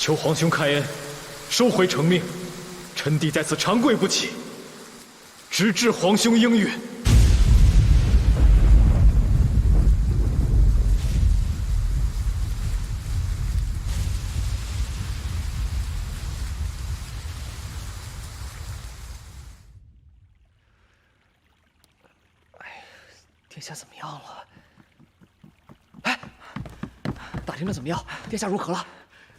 求皇兄开恩，收回成命。臣弟在此长跪不起，直至皇兄应允。殿下怎么样了？哎，打听的怎么样？殿下如何了？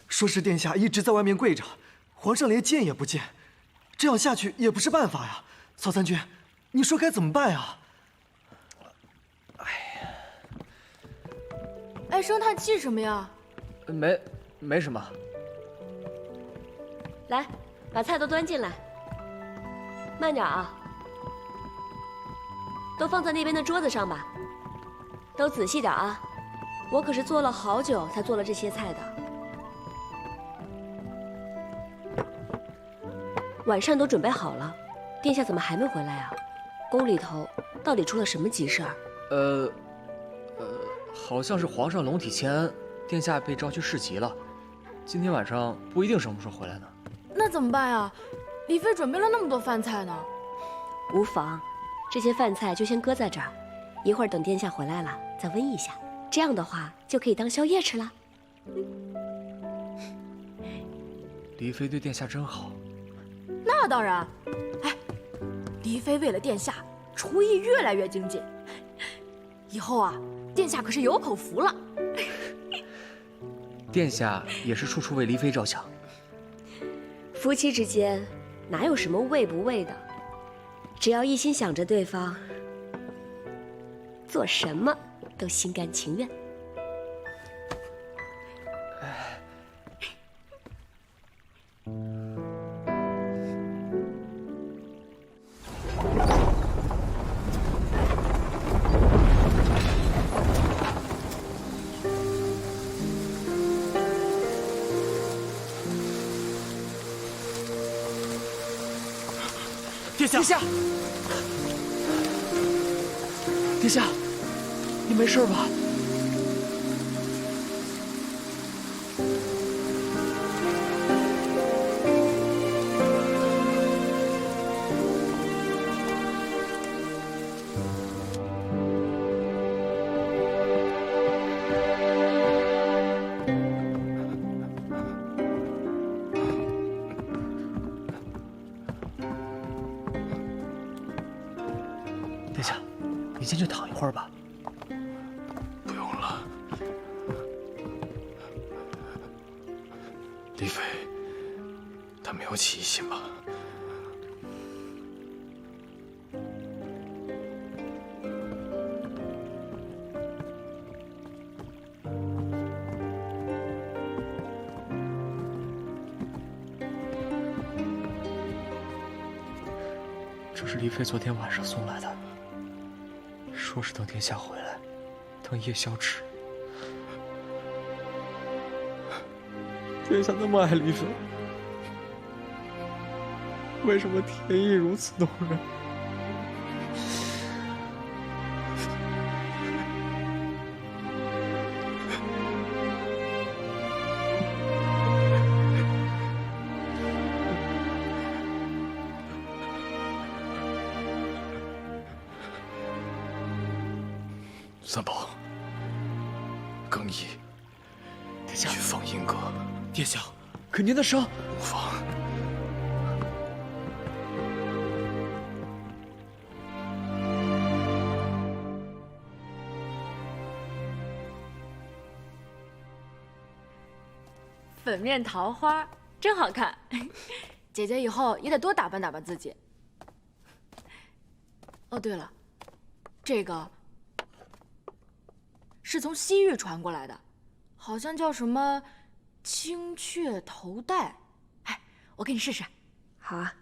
说是殿下一直在外面跪着，皇上连见也不见，这样下去也不是办法呀。曹参军，你说该怎么办呀？哎，生叹气什么呀？没什么。来，把菜都端进来。慢点啊，都放在那边的桌子上吧。都仔细点啊，我可是做了好久才做了这些菜的。晚膳都准备好了，殿下怎么还没回来啊？宫里头到底出了什么急事儿？好像是皇上龙体欠恩，殿下被召去市集了。今天晚上不一定什么时候回来呢。那怎么办呀？李妃准备了那么多饭菜呢。无妨，这些饭菜就先搁在这儿，一会儿等殿下回来了再温一下，这样的话就可以当宵夜吃了。黎妃对殿下真好。那当然。哎，黎妃为了殿下，厨艺越来越精进。以后啊，殿下可是有口福了。殿下也是处处为黎妃着想。夫妻之间哪有什么为不为的，只要一心想着对方，做什么都心甘情愿。殿下，殿下，你没事吧？殿下，你先去躺一会儿吧。不用了，李妃，她没有起疑心吧？这是黎妃昨天晚上送来的，说是等殿下回来，当夜宵吃。殿下那么爱黎妃，为什么天意如此动人？三宝，更衣，殿下去放阴阁。殿下，可您的伤……无妨。粉面桃花真好看，姐姐以后也得多打扮打扮自己。哦，对了，这个是从西域传过来的，好像叫什么青雀头戴。哎，我给你试试。好啊。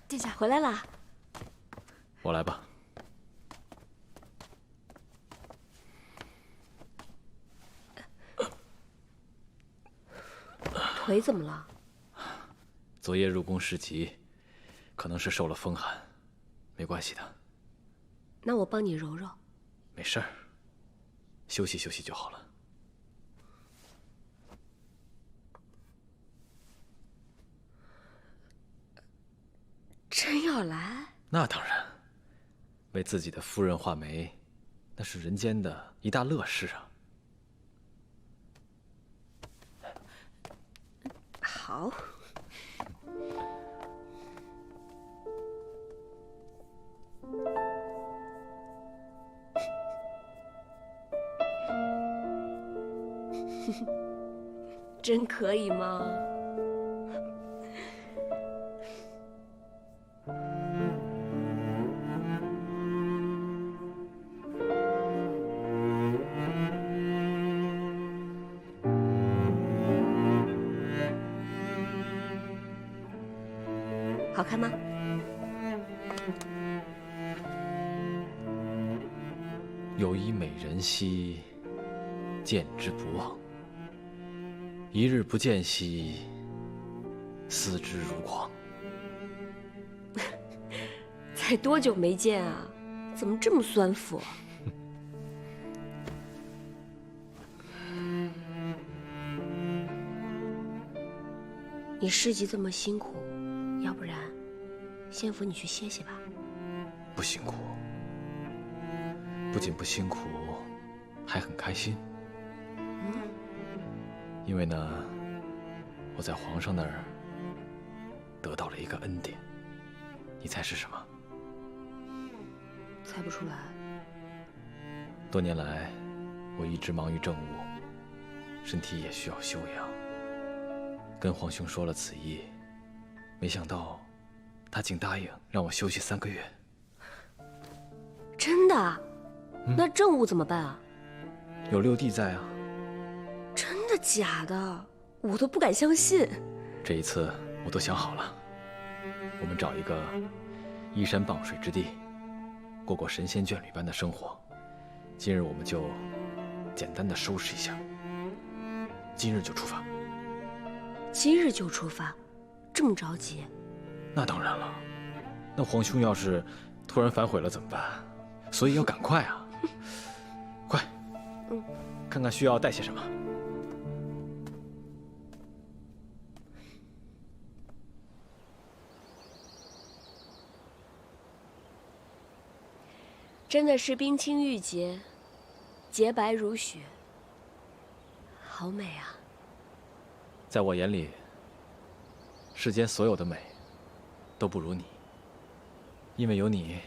殿下回来啦。我来吧。腿怎么了？昨夜入宫市集，可能是受了风寒，没关系的。那我帮你揉揉。没事儿，休息休息就好了。真要来？那当然，为自己的夫人画眉，那是人间的一大乐事啊。好。真可以吗？好看吗？有以美人兮，见之不忘；一日不见兮，思之如狂。才多久没见啊？怎么这么酸腐？你市集这么辛苦，要不然先扶你去歇歇吧。不辛苦，不仅不辛苦，还很开心。因为呢，我在皇上那儿得到了一个恩典，你猜是什么？猜不出来。多年来，我一直忙于政务，身体也需要休养。跟皇兄说了此意，没想到他竟答应让我休息3个月。真的？那政务怎么办啊？有六弟在啊。真的假的？我都不敢相信。这一次我都想好了，我们找一个依山傍水之地，过过神仙眷侣般的生活。今日我们就简单的收拾一下，今日就出发。今日就出发？这么着急？那当然了，那皇兄要是突然反悔了怎么办？所以要赶快啊！快，看看需要带些什么。真的是冰清玉洁，洁白如雪，好美啊！在我眼里，世间所有的美都不如你，因为有你，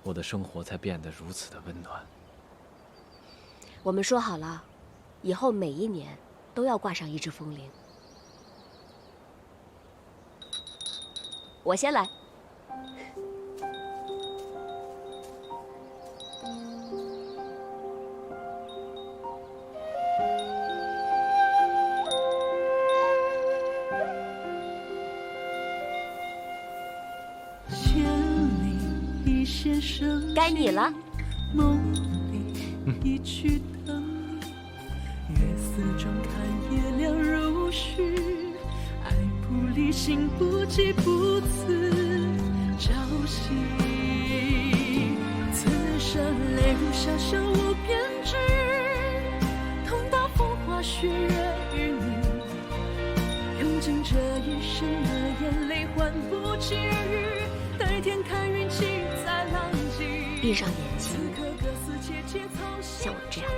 我的生活才变得如此的温暖。我们说好了，以后每一年都要挂上一只风铃。我先来。该你了。梦里一曲等你，月色中看月亮如许，爱不离，心不急，不辞朝夕。此生泪如潇潇无边际，痛到风花雪月与你，用尽这一生的眼泪换不起雨，待天看运气再浪迹。闭上眼睛，像我这样。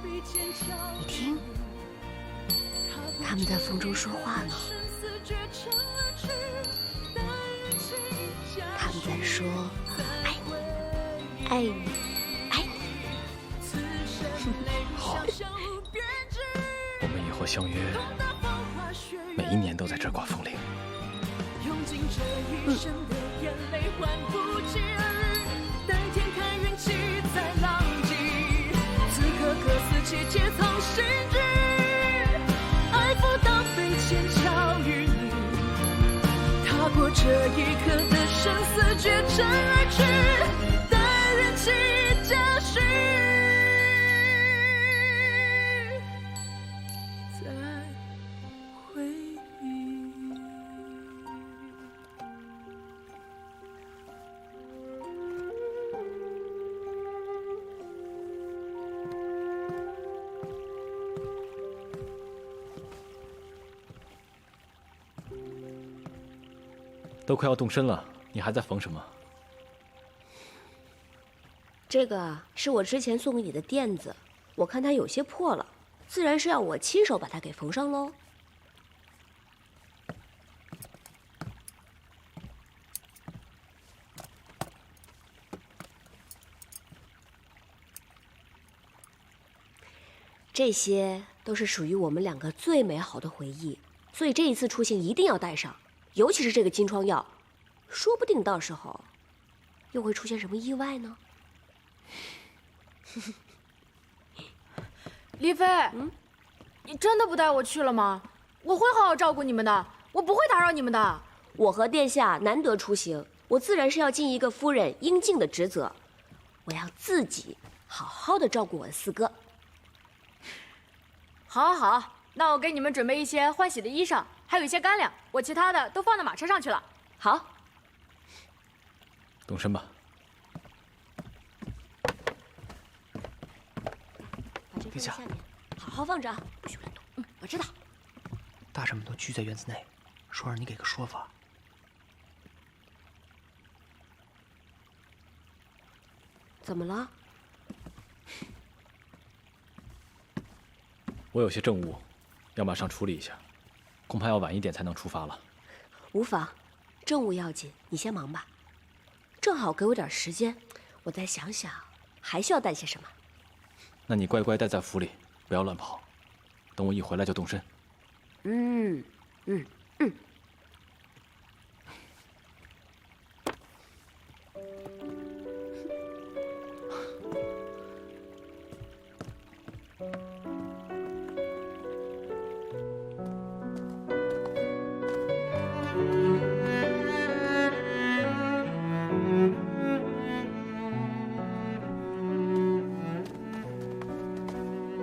你听，他们在风中说话呢。他们在说爱你，爱你，爱你。好，我们以后相约，每一年都在这儿挂风铃。用尽这一生的眼泪换不起耳，待天看运气再浪迹。此刻各司其节藏心志，爱赴到北千桥与你，踏过这一刻的生死绝尘而去，待人气加许。都快要动身了，你还在缝什么？这个是我之前送给你的垫子，我看它有些破了，自然是让我亲手把它给缝上喽。这些都是属于我们两个最美好的回忆，所以这一次出行一定要带上，尤其是这个金疮药，说不定到时候又会出现什么意外呢？黎飞，你真的不带我去了吗？我会好好照顾你们的，我不会打扰你们的。我和殿下难得出行，我自然是要尽一个夫人应尽的职责，我要自己好好的照顾我的四哥。好，好，好，那我给你们准备一些换洗的衣裳，还有一些干粮，我其他的都放到马车上去了。好，动身吧。把这个放在下面，好好放着啊，不许乱动。我知道。大臣们都聚在院子内，说让你给个说法。怎么了？我有些政务，要马上处理一下，恐怕要晚一点才能出发了。无妨，政务要紧，你先忙吧。正好给我点时间，我再想想还需要带些什么。那你乖乖待在府里，不要乱跑。等我一回来就动身。嗯。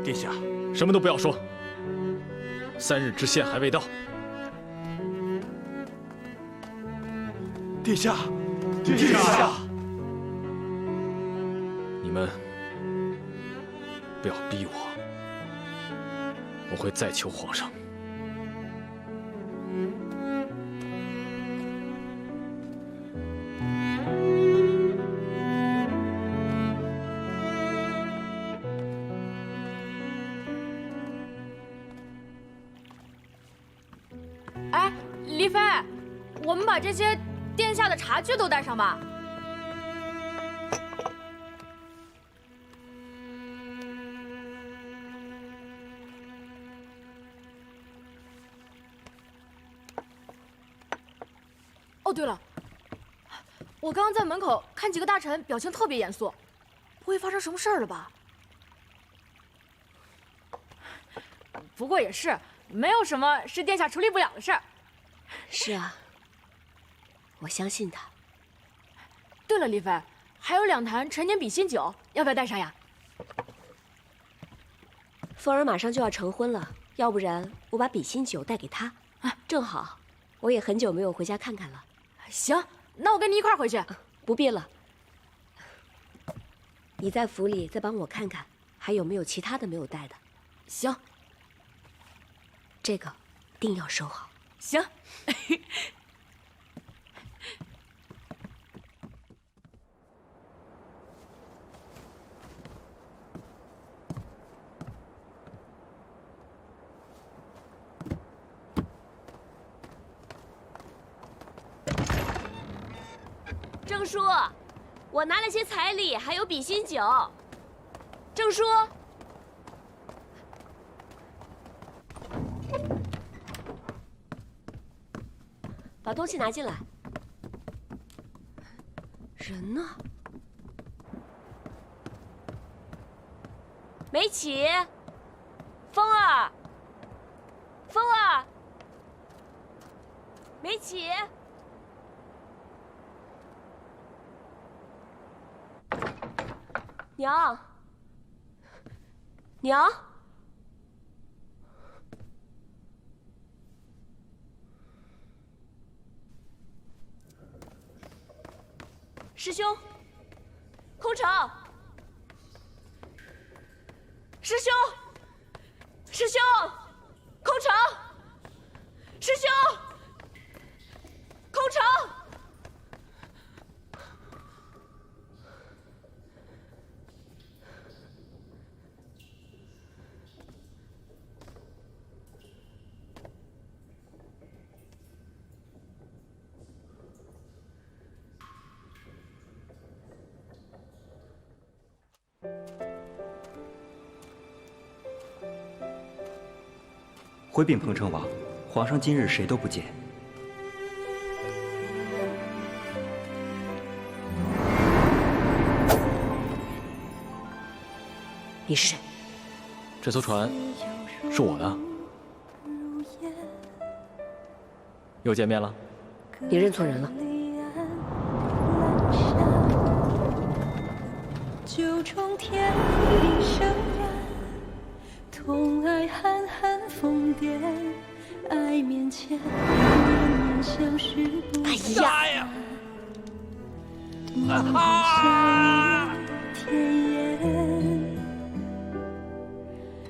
殿下，什么都不要说。3日知县还未到。殿下，殿下，你们不要逼我，我会再求皇上。哎，黎飞，我们把这些殿下的茶具都带上吧。哦，对了，我刚刚在门口看几个大臣表情特别严肃，不会发生什么事儿了吧？不过也是，没有什么是殿下处理不了的事儿。是啊，我相信他。对了，黎飞，还有2坛陈年比心酒，要不要带上呀？凤儿马上就要成婚了，要不然我把比心酒带给她，正好，我也很久没有回家看看了。行，那我跟你一块儿回去。不必了，你在府里再帮我看看，还有没有其他的没有带的。行，这个一定要收好。行。郑叔，我拿了些彩礼，还有比心酒。郑叔，把东西拿进来。人呢？梅启，风儿，风儿，梅启。娘，娘，师兄，空城，师兄，师兄，空城，师兄，空城。回禀彭城王，皇上今日谁都不见。你是谁？这艘船是我的。又见面了。你认错人了。九重天地生缘，同爱憨憨疯癫，爱面前年年相识不哎呀！天烟，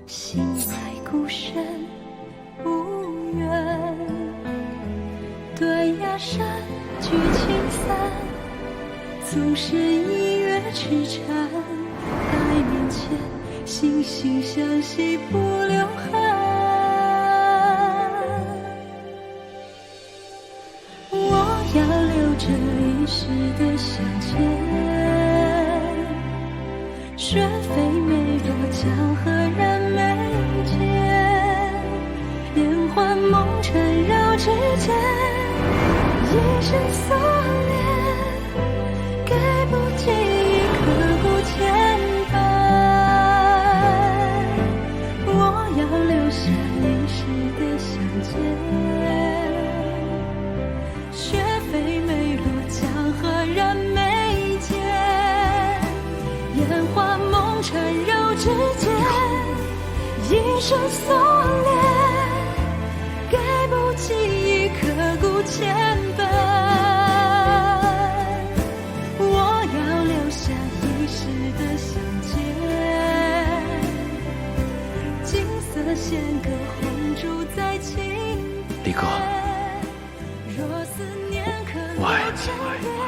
心爱孤身无缘，断崖山聚青散，总是一月痴缠，爱面前惺惺相惜不留痕。我要留着历史的相见，雪飞梅落江河染眉间，烟幻梦缠绕指尖，一生所念，给不尽一刻骨牵绊。我要留下历史的相见，雪飞梅落江河染眉间，烟花梦缠绕指尖，一生所念，给不尽一刻骨牵绊。我要留下一世的相见，金色弦歌红烛在轻点。李哥，若思念可我爱你，成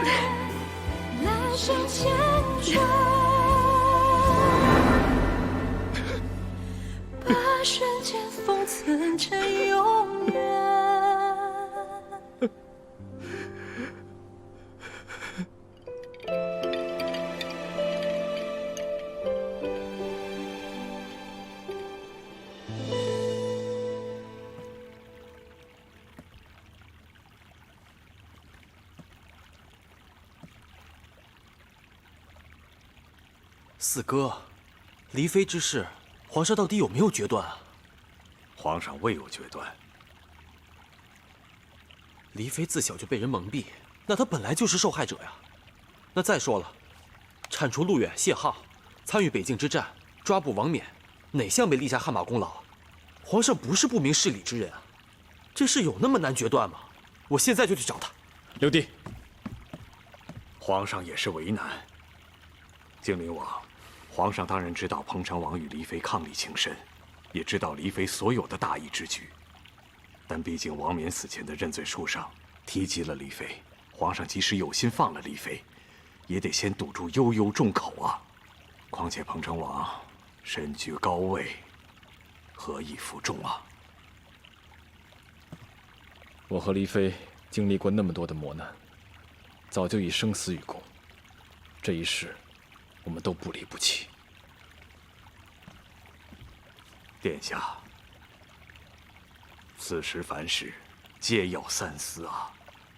别，来生千转，把瞬间封存成永远。四哥，黎妃之事，皇上到底有没有决断啊？皇上未有决断。黎妃自小就被人蒙蔽，那她本来就是受害者呀。那再说了，铲除陆远、谢浩，参与北境之战，抓捕王冕，哪项没立下汗马功劳？皇上不是不明事理之人啊，这事有那么难决断吗？我现在就去找他。六弟，皇上也是为难。精灵王，皇上当然知道彭城王与黎妃伉俪情深，也知道黎妃所有的大义之举，但毕竟王冕死前的认罪书上提及了黎妃，皇上即使有心放了黎妃，也得先堵住悠悠众口啊。况且彭城王身居高位，何以负重啊？我和黎妃经历过那么多的磨难，早就以生死与共，这一世我们都不离不弃。殿下，此时凡事皆要三思啊！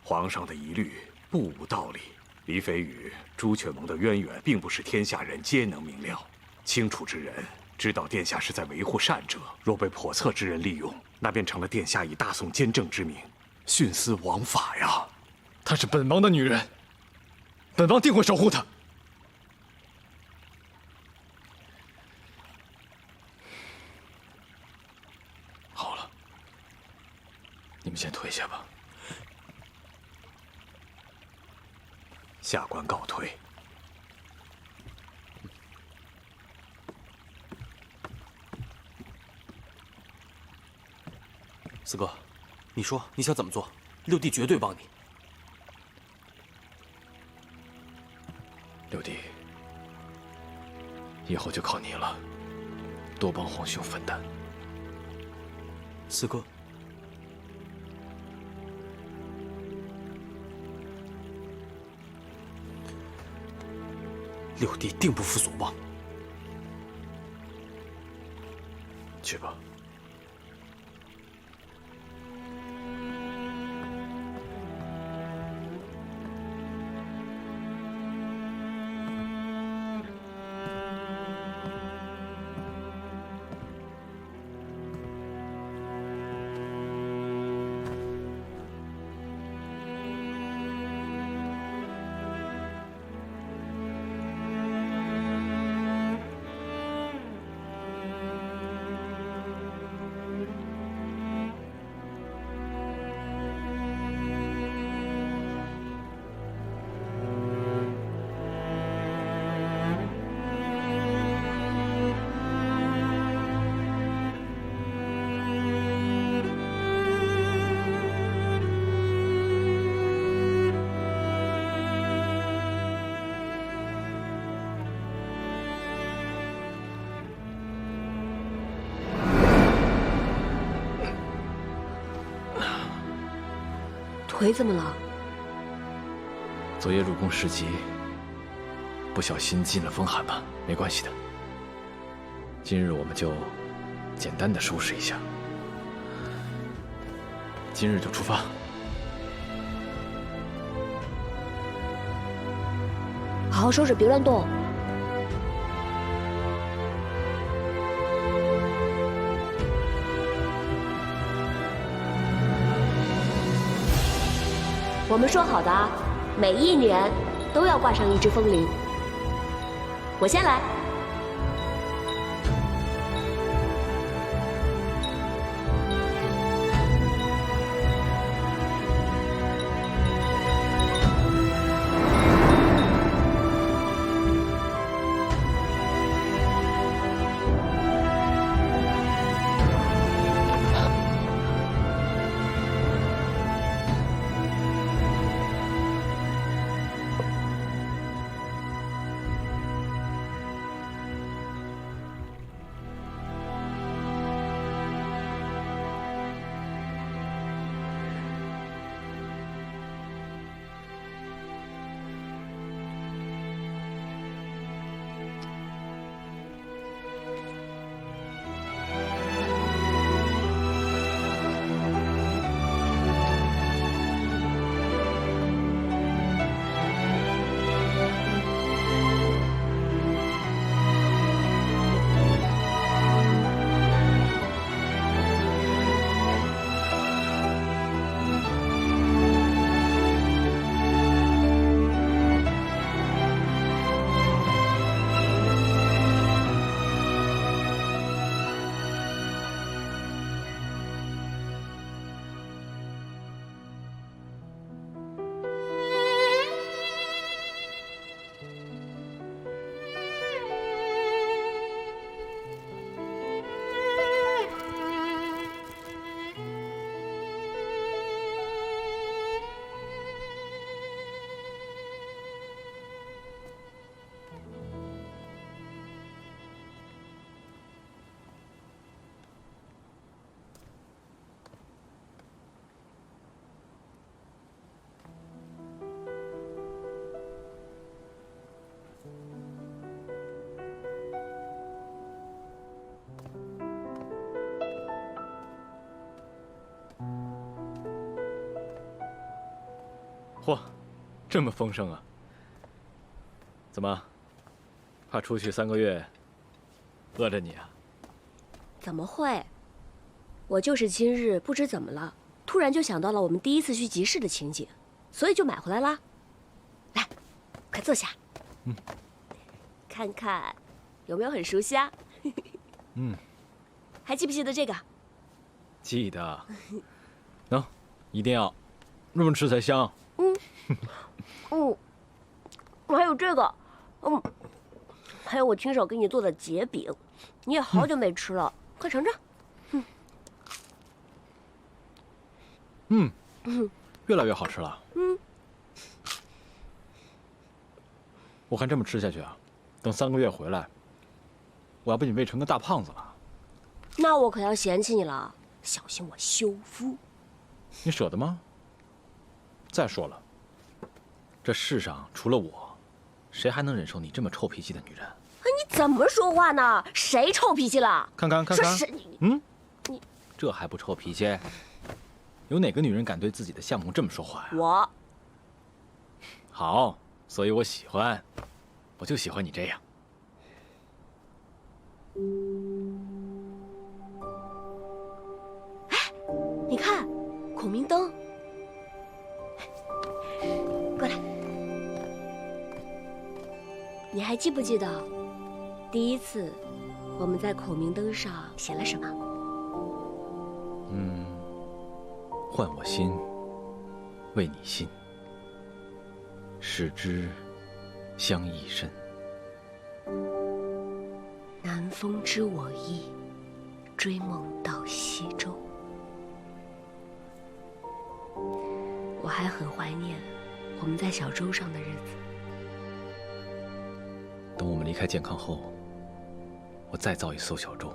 皇上的疑虑不无道理。黎妃与朱雀盟的渊源，并不是天下人皆能明了。清楚之人知道殿下是在维护善者，若被叵测之人利用，那便成了殿下以大宋监正之名徇私枉法呀！她是本王的女人，本王定会守护她。好了，你们先退下吧。下官告退。四哥，你说你想怎么做？六弟绝对帮你。六弟，以后就靠你了，多帮皇兄分担。四哥，六弟定不负所望。去吧。魁怎么了？昨夜入宫时急，不小心进了风寒吧，没关系的。今日我们就简单的收拾一下，今日就出发。好好收拾，别乱动。我们说好的啊，每一年都要挂上一只风铃。我先来。嚯，这么丰盛啊！怎么，怕出去3个月，饿着你啊？怎么会？我就是今日不知怎么了，突然就想到了我们第一次去集市的情景，所以就买回来啦。来，快坐下。看看有没有很熟悉啊？还记不记得这个？记得。能，一定要这么吃才香。还有这个，还有我亲手给你做的结饼，你也好久没吃了，快尝尝。越来越好吃了。我看这么吃下去啊，等3个月回来，我要被你喂成个大胖子了。那我可要嫌弃你了，小心我休夫。你舍得吗？再说了，这世上除了我，谁还能忍受你这么臭脾气的女人？你怎么说话呢？谁臭脾气了？看看，说是你这还不臭脾气？有哪个女人敢对自己的相公这么说话呀？我好，所以我喜欢，我就喜欢你这样。你看，孔明灯，过来。你还记不记得第一次我们在孔明灯上写了什么？换我心，为你心，使之相依深。南风知我意，追梦到西洲。我还很怀念我们在小舟上的日子。等我们离开健康后，我再造一艘小舟，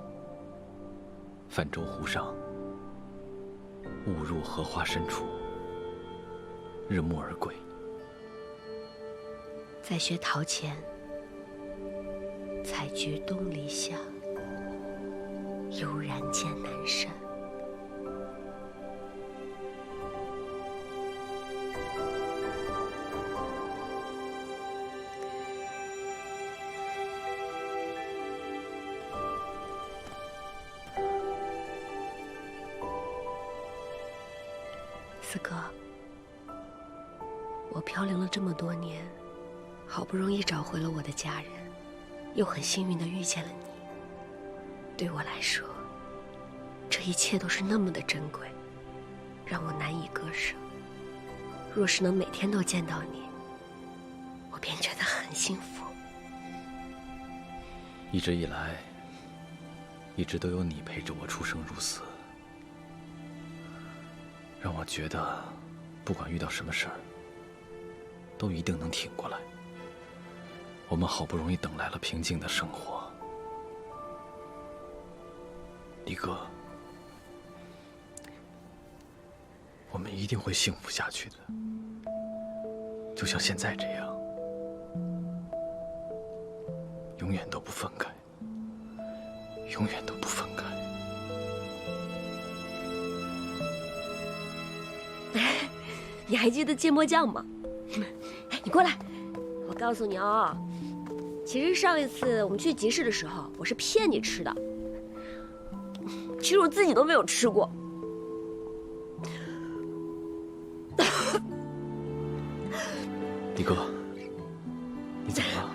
泛舟湖上，误入荷花深处，日暮而归。在学陶前，采菊东篱下，悠然见南山。四哥，我飘零了这么多年，好不容易找回了我的家人，又很幸运地遇见了你。对我来说，这一切都是那么的珍贵，让我难以割舍。若是能每天都见到你，我便觉得很幸福。一直以来，一直都有你陪着我出生入死，让我觉得，不管遇到什么事儿，都一定能挺过来。我们好不容易等来了平静的生活，离哥，我们一定会幸福下去的，就像现在这样，永远都不分开，永远都不分开。你还记得芥末酱吗？哎，你过来，我告诉你哦，其实上一次我们去集市的时候，我是骗你吃的。其实我自己都没有吃过。李哥，你怎么了？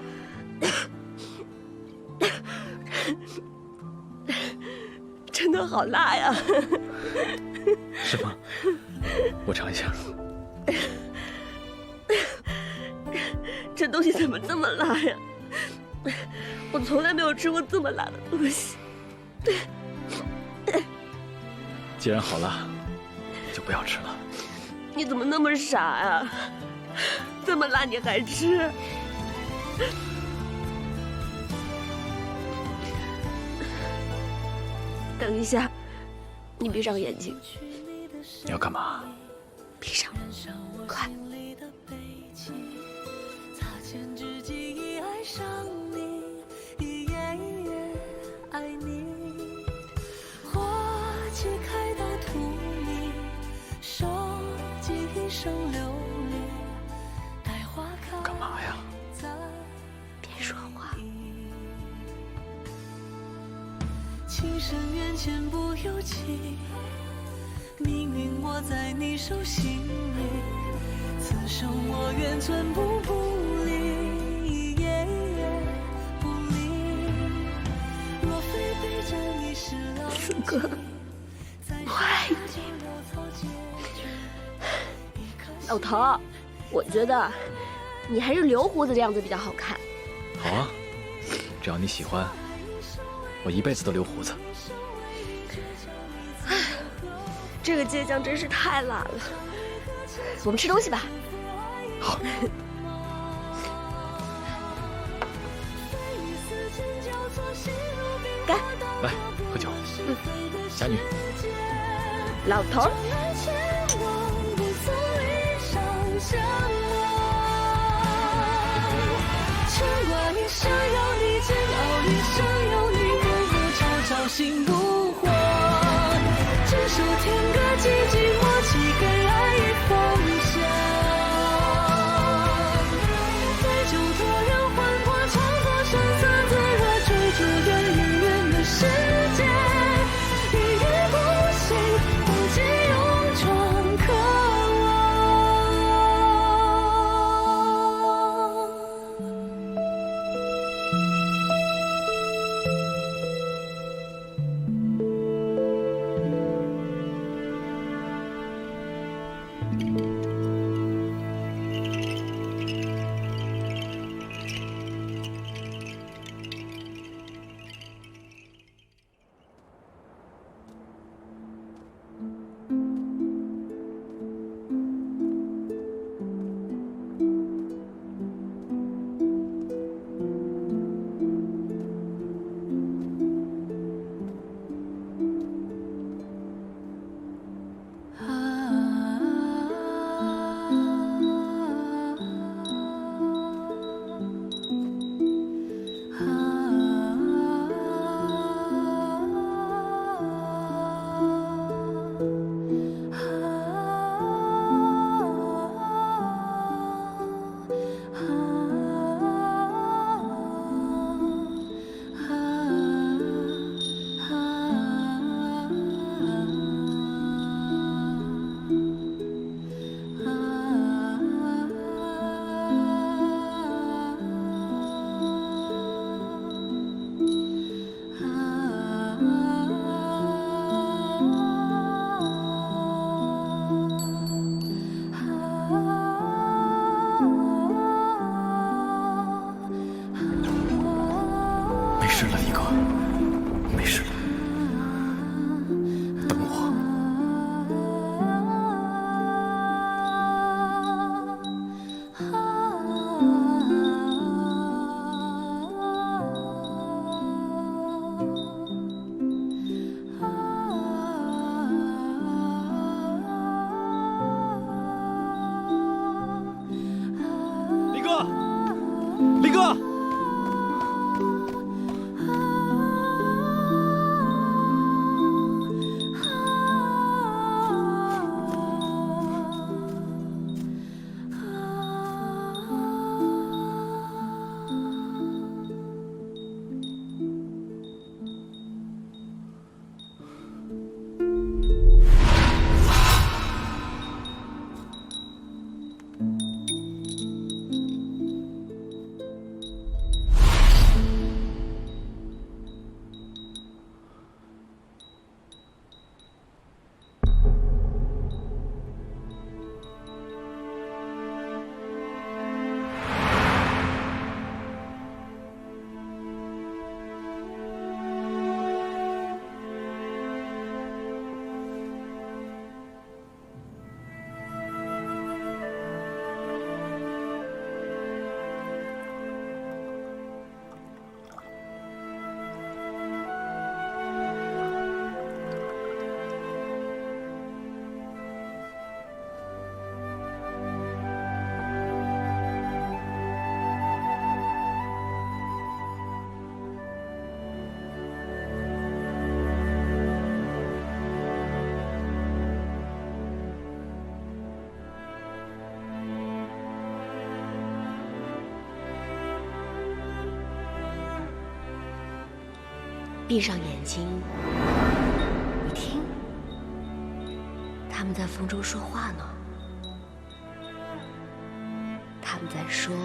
真的好辣呀！是吗？我尝一下。这东西怎么这么辣呀？我从来没有吃过这么辣的东西。既然好辣，就不要吃了。你怎么那么傻呀？这么辣你还吃？等一下，你闭上眼睛。你要干嘛？闭上，快！干嘛呀？别说话。情深缘浅不由己，命运握在你手心里，此生我愿寸步不离，不离。若非背着你是了四哥，我爱你。老头，我觉得你还是留胡子这样子比较好看。好啊，只要你喜欢，我一辈子都留胡子。这个芥酱真是太辣了，我们吃东西吧。好。干！来，喝酒。侠女。老头。牵挂一生有你，煎熬一生有你，暮暮朝朝心不活。执手天歌，寂寂默契，给爱一封箱。对酒托人，魂魄创作声色，醉热追逐远与远的世界，一语不醒，不及勇闯渴望。闭上眼睛，你听，他们在风中说话呢。他们在说：“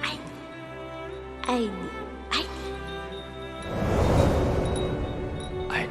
爱你，爱你，爱你，爱你。”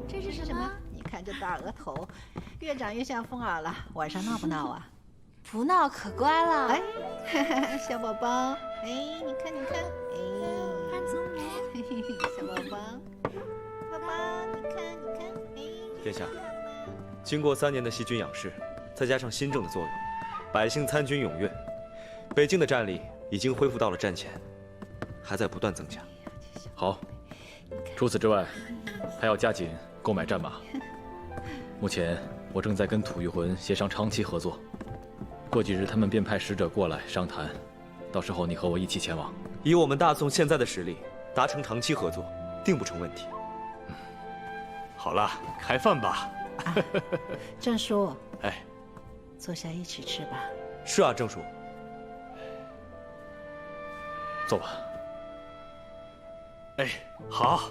这是什么？你看这大额头，越长越像凤儿了。晚上闹不闹啊？不闹可乖了。哎，小宝宝，哎，你看，哎，潘祖母，嘿嘿嘿，小宝宝，宝宝，你看，哎，殿下，经过3年的细菌养视，再加上新政的作用，百姓参军踊跃，北京的战力已经恢复到了战前，还在不断增加。好，除此之外，还要加紧购买战马。目前我正在跟吐谷浑协商长期合作，过几日他们便派使者过来商谈，到时候你和我一起前往。以我们大宋现在的实力，达成长期合作，定不成问题。好了，开饭吧。郑叔，哎，坐下一起吃吧。是啊，郑叔。坐吧。哎，好。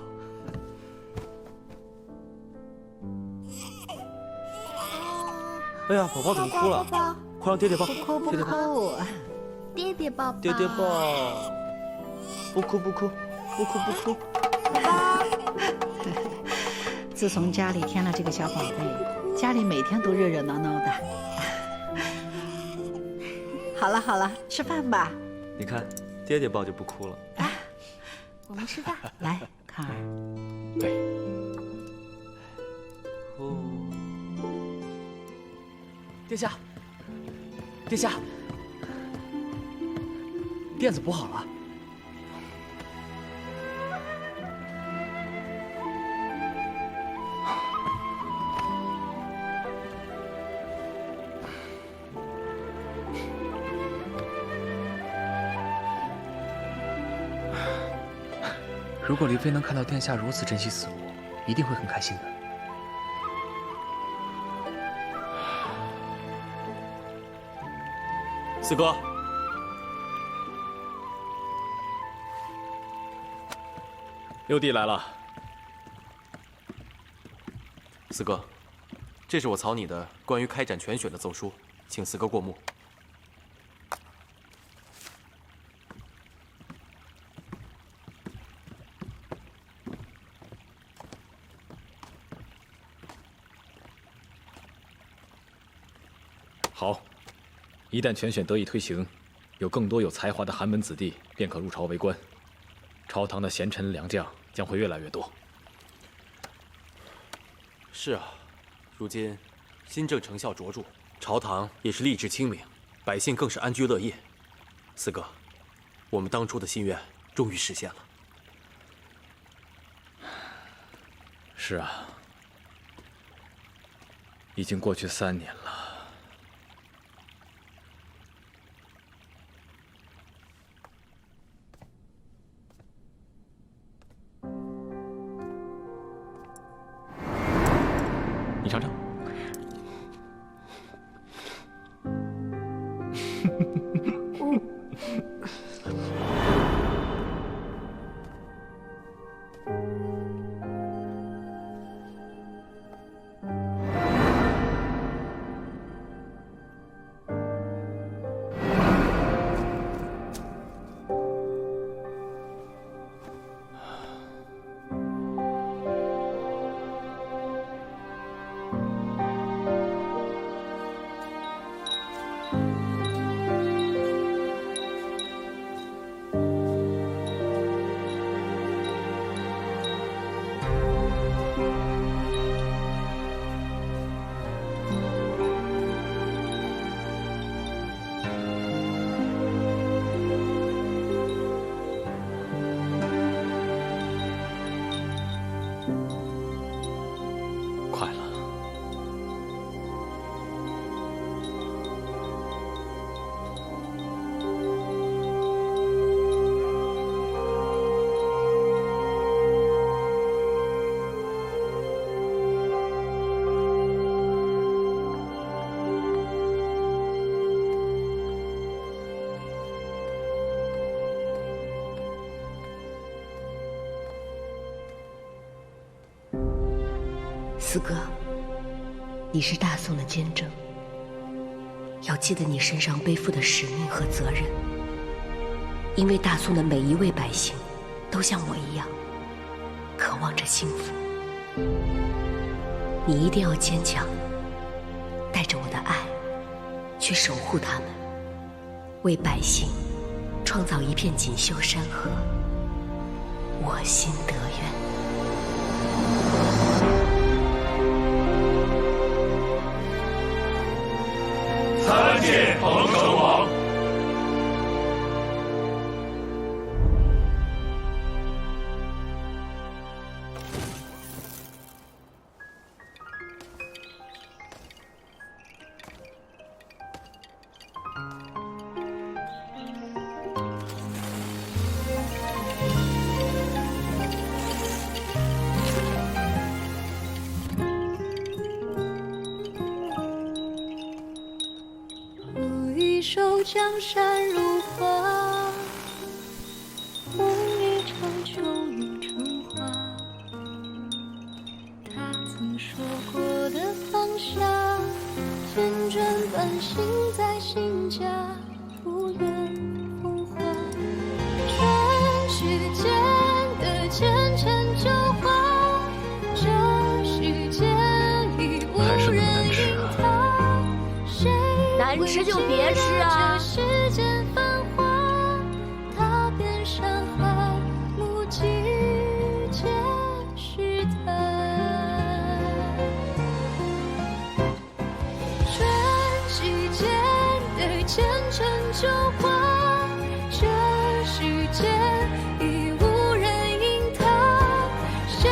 哎呀，宝宝怎么哭了？快让爹爹抱。不哭不哭，爹爹抱抱。爹爹抱。不哭不哭，不哭不哭。自从家里添了这个小宝贝，家里每天都热热闹闹的。好了，吃饭吧。你看，爹爹抱就不哭了。我们吃饭。来，康儿。哦。殿下，殿下，垫子补好了。如果黎妃能看到殿下如此珍惜死物，一定会很开心的。四哥，六弟来了。四哥，这是我草拟的关于开展全选的奏书，请四哥过目。好，一旦全选得以推行，有更多有才华的寒门子弟便可入朝为官，朝堂的贤臣良将将会越来越多。是啊，如今新政成效卓著，朝堂也是吏治清明，百姓更是安居乐业。四哥，我们当初的心愿终于实现了。是啊，已经过去3年了。快了。四哥，你是大宋的监正，要记得你身上背负的使命和责任。因为大宋的每一位百姓，都像我一样，渴望着幸福。你一定要坚强，带着我的爱，去守护他们，为百姓创造一片锦绣山河，我心得愿。参见彭城王。守江山如画，梦一场秋雨成花。他曾说过的放下，坚贞本性在心家，不愿风华。全世间的前尘旧话，这世间已无人应他。难吃就别吃啊！世间繁华，踏遍山海，目击皆是他。全世间的前尘旧话，这世间已无人应他。谁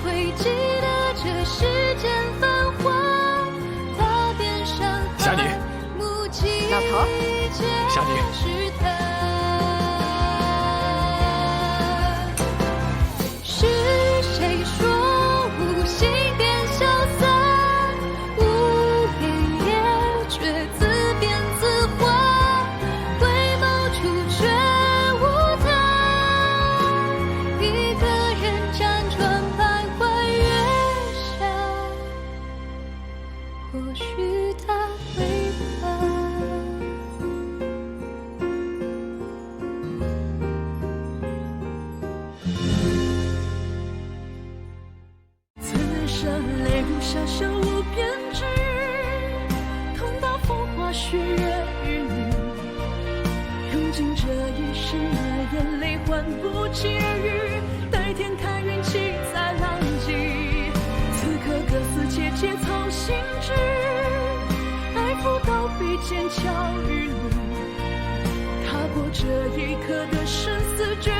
会记得这世间繁华？侠女，老头，侠女，是谁说无心便消散？无言也却自变自化，回眸处却无他。一个人辗转徘徊月下，或许他会吧。此生泪如下，生无边际，痛到风花雪月与你。用尽这一生的眼泪换不起雨，待天看运气再浪迹。此刻各司且节操心志，爱抚到笔尖巧与你。踏过这一刻的生死决